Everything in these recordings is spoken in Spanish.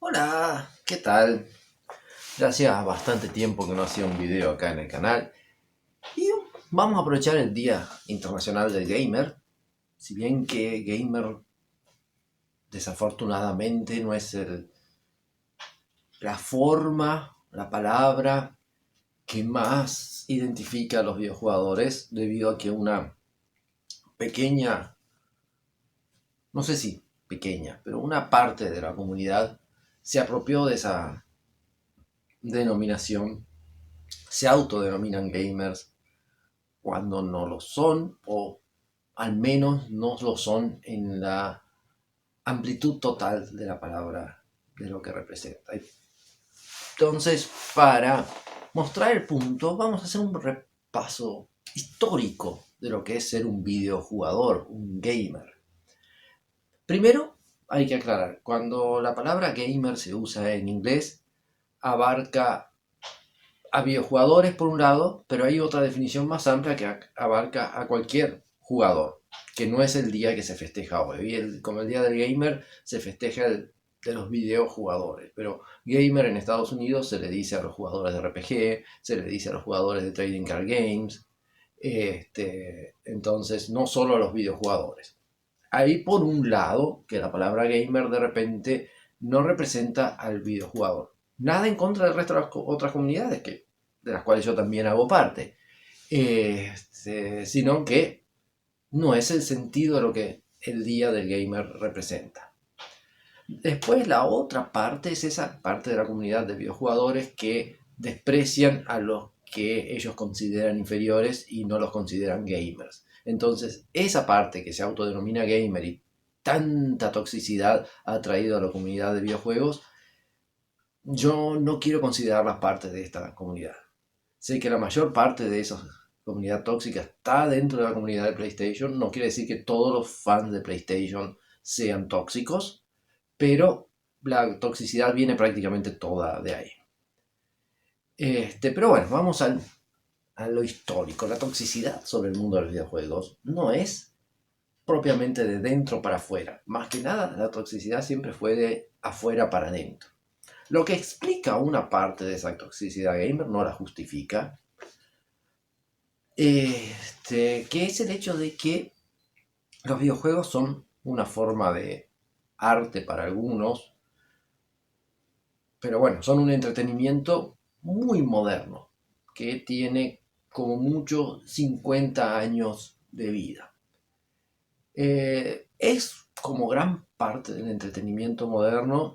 Hola, ¿qué tal? Ya hacía bastante tiempo que no hacía un video acá en el canal y vamos a aprovechar el Día Internacional del Gamer. Si bien que gamer desafortunadamente no es la forma, la palabra que más identifica a los videojugadores debido a que una pequeña, no sé si pequeña, pero una parte de la comunidad se apropió de esa denominación, se autodenominan gamers cuando no lo son, o al menos no lo son en la amplitud total de la palabra, de lo que representa. Entonces, para mostrar el punto, vamos a hacer un repaso histórico de lo que es ser un videojugador, un gamer. Primero, hay que aclarar, cuando la palabra gamer se usa en inglés, abarca a videojugadores por un lado, pero hay otra definición más amplia que abarca a cualquier jugador, que no es el día que se festeja hoy. Como el día del gamer se festeja el de los videojugadores, pero gamer en Estados Unidos se le dice a los jugadores de RPG, se le dice a los jugadores de Trading Card Games, entonces no solo a los videojugadores. Ahí por un lado, que la palabra gamer de repente no representa al videojugador. Nada en contra del resto de las otras comunidades, de las cuales yo también hago parte. Sino que no es el sentido de lo que el día del gamer representa. Después la otra parte es esa parte de la comunidad de videojugadores que desprecian a los que ellos consideran inferiores y no los consideran gamers. Entonces, esa parte que se autodenomina gamer y tanta toxicidad ha traído a la comunidad de videojuegos, yo no quiero considerarlas parte de esta comunidad. Sé que la mayor parte de esa comunidad tóxica está dentro de la comunidad de PlayStation. No quiere decir que todos los fans de PlayStation sean tóxicos, pero la toxicidad viene prácticamente toda de ahí. Pero bueno, vamos a lo histórico. La toxicidad sobre el mundo de los videojuegos no es propiamente de dentro para afuera. Más que nada, la toxicidad siempre fue de afuera para adentro. Lo que explica una parte de esa toxicidad gamer no la justifica, que es el hecho de que los videojuegos son una forma de arte para algunos, pero bueno, son un entretenimiento muy moderno, que tiene como mucho 50 años de vida. Es como gran parte del entretenimiento moderno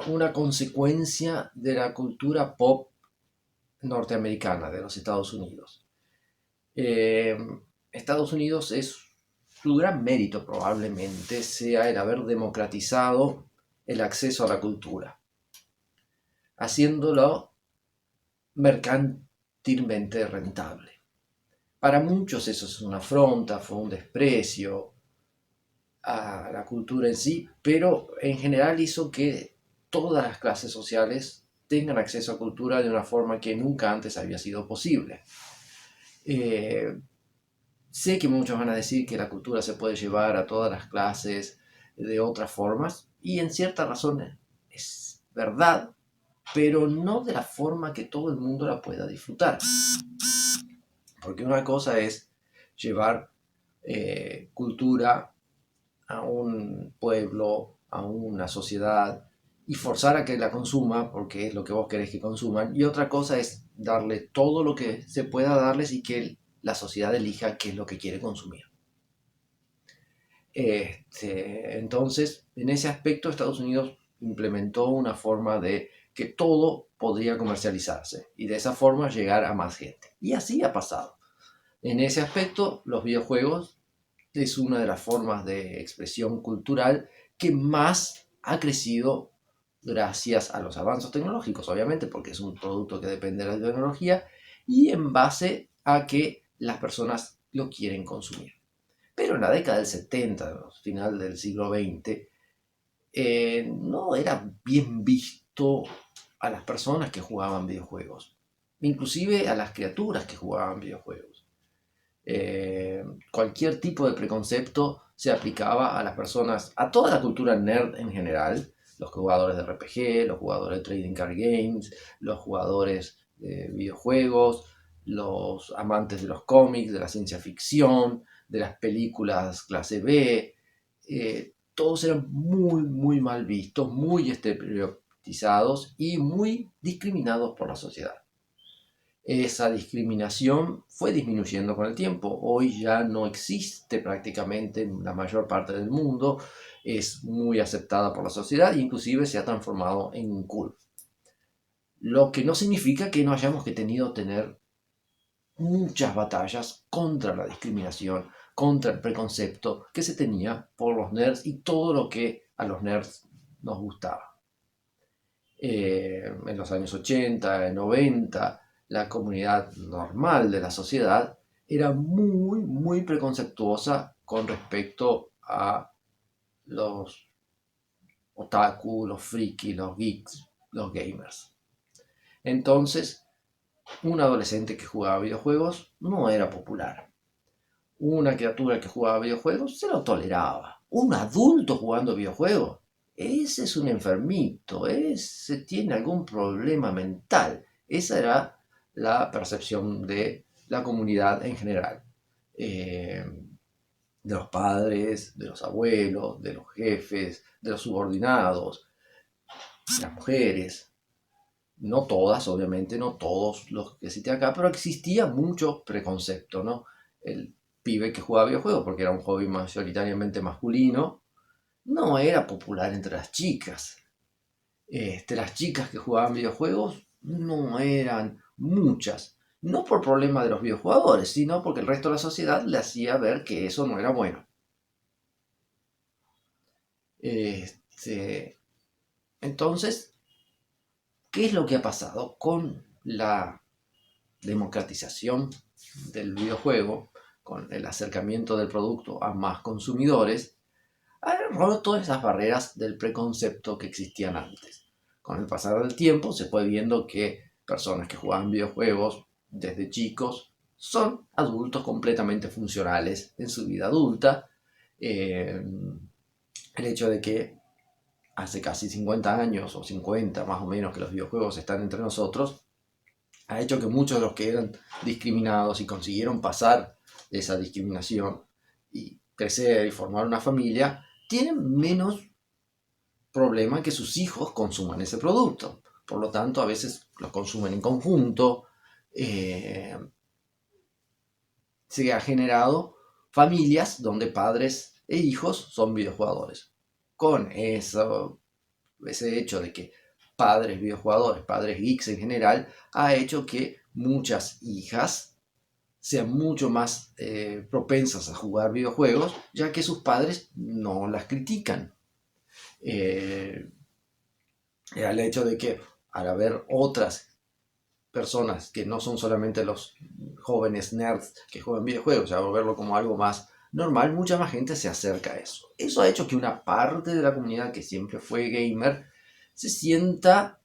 una consecuencia de la cultura pop norteamericana de los Estados Unidos. Eh, Estados Unidos es su gran mérito probablemente sea el haber democratizado el acceso a la cultura, haciéndolo mercantilmente rentable. Para muchos eso es una afronta, fue un desprecio a la cultura en sí, pero en general hizo que todas las clases sociales tengan acceso a cultura de una forma que nunca antes había sido posible. Sé que muchos van a decir que la cultura se puede llevar a todas las clases de otras formas, y en cierta razón es verdad, pero no de la forma que todo el mundo la pueda disfrutar. Porque una cosa es llevar cultura a un pueblo, a una sociedad, y forzar a que la consuma, porque es lo que vos querés que consuman, y otra cosa es darle todo lo que se pueda darles y que la sociedad elija qué es lo que quiere consumir. Entonces, en ese aspecto, Estados Unidos implementó una forma de que todo podría comercializarse y de esa forma llegar a más gente. Y así ha pasado. En ese aspecto, los videojuegos es una de las formas de expresión cultural que más ha crecido gracias a los avances tecnológicos, obviamente, porque es un producto que depende de la tecnología y en base a que las personas lo quieren consumir. Pero en la década del 70, final del siglo XX, no era bien visto a las personas que jugaban videojuegos, inclusive a las criaturas que jugaban videojuegos. Cualquier tipo de preconcepto se aplicaba a las personas, a toda la cultura nerd en general, los jugadores de RPG, los jugadores de trading card games, los jugadores de videojuegos, los amantes de los cómics, de la ciencia ficción, de las películas clase B. Todos eran muy, muy mal vistos, muy estereotipizados y muy discriminados por la sociedad. Esa discriminación fue disminuyendo con el tiempo. Hoy ya no existe prácticamente en la mayor parte del mundo. Es muy aceptada por la sociedad e inclusive se ha transformado en cool. Lo que no significa que no hayamos tenido que tener muchas batallas contra la discriminación, contra el preconcepto que se tenía por los nerds y todo lo que a los nerds nos gustaba. En los años 80, 90, la comunidad normal de la sociedad era muy, muy preconceptuosa con respecto a los otaku, los frikis, los geeks, los gamers. Entonces, un adolescente que jugaba videojuegos no era popular. Una criatura que jugaba videojuegos se lo toleraba. Un adulto jugando videojuegos, ese es un enfermito, ese tiene algún problema mental. Esa era la percepción de la comunidad en general. De los padres, de los abuelos, de los jefes, de los subordinados, de las mujeres. No todas, obviamente, no todos los que cité acá, pero existía mucho preconcepto, ¿no? El pibe que jugaba videojuegos, porque era un hobby mayoritariamente masculino, no era popular entre las chicas. Las chicas que jugaban videojuegos no eran muchas. No por problema de los videojugadores, sino porque el resto de la sociedad le hacía ver que eso no era bueno. Entonces, ¿qué es lo que ha pasado con la democratización del videojuego, con el acercamiento del producto a más consumidores? Ha roto esas barreras del preconcepto que existían antes. Con el pasar del tiempo se fue viendo que personas que jugaban videojuegos desde chicos son adultos completamente funcionales en su vida adulta. El hecho de que hace casi 50 años o 50 más o menos que los videojuegos están entre nosotros, ha hecho que muchos de los que eran discriminados y consiguieron pasar esa discriminación y crecer y formar una familia, tienen menos problema que sus hijos consuman ese producto. Por lo tanto, a veces los consumen en conjunto. Se ha generado familias donde padres e hijos son videojugadores. Con ese hecho de que padres videojugadores, padres geeks en general, ha hecho que muchas hijas sean mucho más propensas a jugar videojuegos, ya que sus padres no las critican. El hecho de que al haber otras personas que no son solamente los jóvenes nerds que juegan videojuegos, o sea, verlo como algo más normal, mucha más gente se acerca a eso. Eso ha hecho que una parte de la comunidad que siempre fue gamer se sienta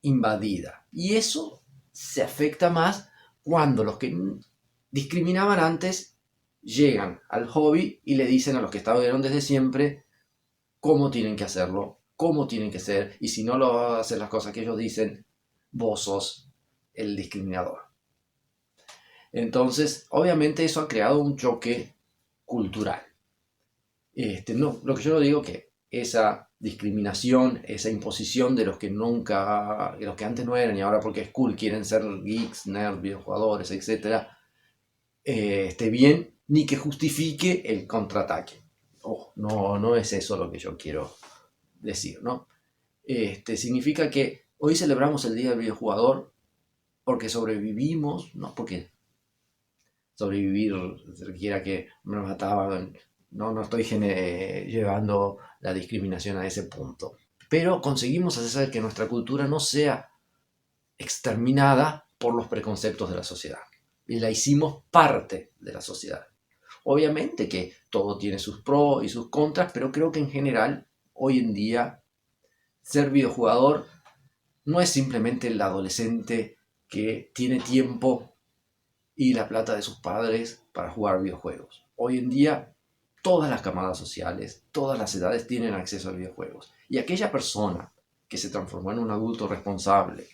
invadida. Y eso se afecta más cuando los que discriminaban antes llegan al hobby y le dicen a los que estaban desde siempre cómo tienen que hacerlo, cómo tienen que ser, y si no lo hacen las cosas que ellos dicen, vos sos el discriminador. Entonces, obviamente eso ha creado un choque cultural. No, lo que yo no digo que esa discriminación, esa imposición de los que nunca, de los que antes no eran y ahora porque es cool quieren ser geeks, nerds, videojugadores, etc., esté bien, ni que justifique el contraataque. No es eso lo que yo quiero decir, ¿no? Significa que hoy celebramos el Día del Videojugador porque sobrevivimos, no porque sobrevivir requiera que nos mataban, no estoy llevando la discriminación a ese punto, pero conseguimos hacer que nuestra cultura no sea exterminada por los preconceptos de la sociedad y la hicimos parte de la sociedad. Obviamente que todo tiene sus pros y sus contras, pero creo que en general hoy en día ser videojugador no es simplemente el adolescente que tiene tiempo y la plata de sus padres para jugar videojuegos. Hoy en día todas las camadas sociales, todas las edades tienen acceso a videojuegos. Y aquella persona que se transformó en un adulto responsable,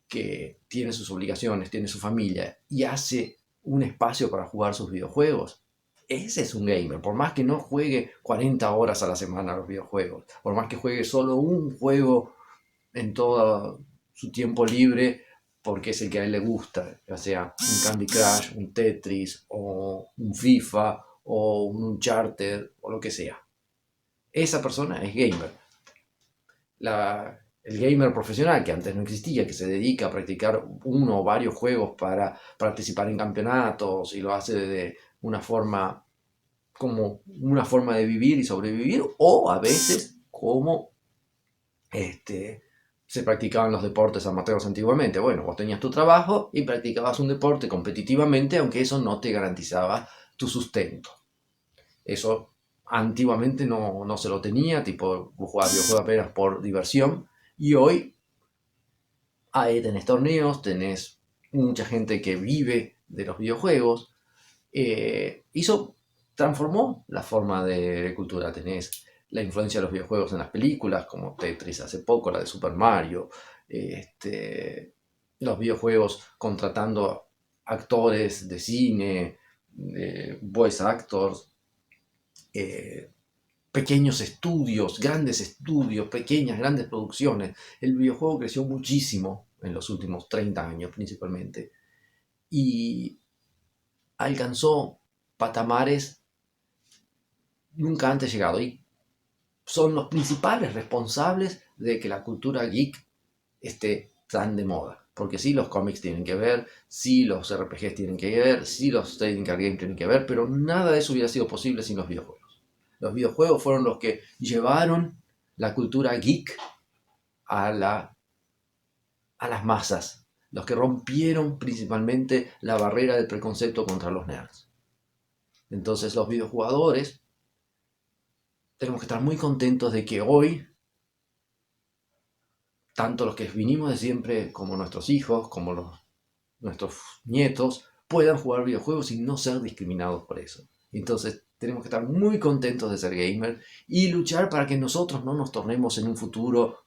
que tiene sus obligaciones, tiene su familia y hace un espacio para jugar sus videojuegos, ese es un gamer. Por más que no juegue 40 horas a la semana a los videojuegos, por más que juegue solo un juego en todo su tiempo libre, porque es el que a él le gusta, ya sea un Candy Crush, un Tetris, o un FIFA, o un Uncharted, o lo que sea. Esa persona es gamer. El gamer profesional, que antes no existía, que se dedica a practicar uno o varios juegos para participar en campeonatos y lo hace de una forma como una forma de vivir y sobrevivir, o a veces como se practicaban los deportes amateurs antiguamente. Bueno, vos tenías tu trabajo y practicabas un deporte competitivamente, aunque eso no te garantizaba tu sustento. Eso antiguamente no se lo tenía, tipo, vos jugabas videojuegos apenas por diversión, y hoy ahí tenés torneos, tenés mucha gente que vive de los videojuegos. Eso transformó la forma de cultura. Tenés la influencia de los videojuegos en las películas, como Tetris hace poco, la de Super Mario, los videojuegos contratando actores de cine, voice actors, eh, pequeños estudios, pequeñas, grandes producciones. El videojuego creció muchísimo en los últimos 30 años principalmente y alcanzó patamares nunca antes llegado y son los principales responsables de que la cultura geek esté tan de moda. Porque sí, los cómics tienen que ver, sí, los RPGs tienen que ver, sí, los trading card games tienen que ver, pero nada de eso hubiera sido posible sin los videojuegos. Los videojuegos fueron los que llevaron la cultura geek a las masas, los que rompieron principalmente la barrera del preconcepto contra los nerds. Entonces los videojugadores tenemos que estar muy contentos de que hoy, tanto los que vinimos de siempre, como nuestros hijos, como nuestros nietos, puedan jugar videojuegos y no ser discriminados por eso. Entonces tenemos que estar muy contentos de ser gamer y luchar para que nosotros no nos tornemos en un futuro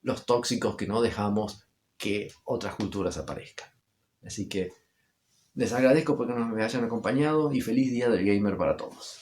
los tóxicos que no dejamos que otras culturas aparezcan. Así que les agradezco porque me hayan acompañado y feliz día del gamer para todos.